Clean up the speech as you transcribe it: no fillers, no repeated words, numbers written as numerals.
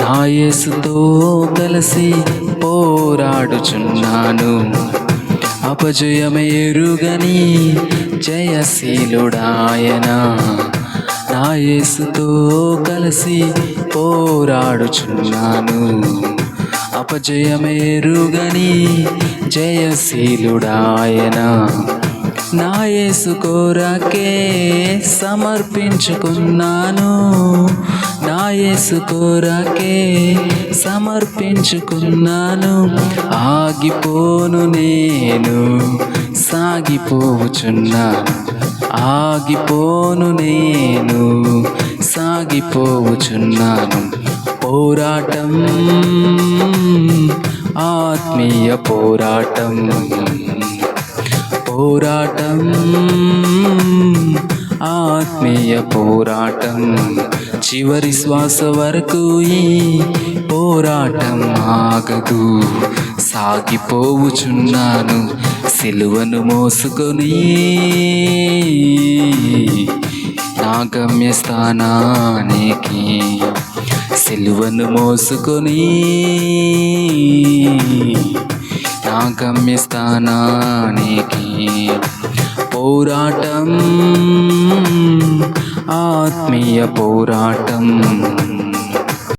నా యేసుతో కలిసి పోరాడుచున్నాను, అపజయమే ఎరుగని జయశీలుడాయన. నా యేసుతో కలిసి పోరాడుచున్నాను, అపజయమే ఎరుగని జయశీలుడాయన. నా యేసు కొరకే సమర్పించుకున్నాను, నా యేసు కొరకే సమర్పించుకున్నాను. ఆగిపోను నేను సాగిపోవుచున్నాను, ఆగిపోను నేను సాగిపోవుచున్నాను. పోరాటం ఆత్మీయ పోరాటం, పోరాటం ఆత్మీయ పోరాటం. చివరి శ్వాస వరకు ఈ పోరాటం ఆగదు, సాగిపోవుచున్నాను సిలువను మోసుకొని నా గమ్యస్థానానికి. సిలువను మోసుకొని నా గమ్యస్థానానికి. పోరాటం ఆత్మీయ పోరాటం.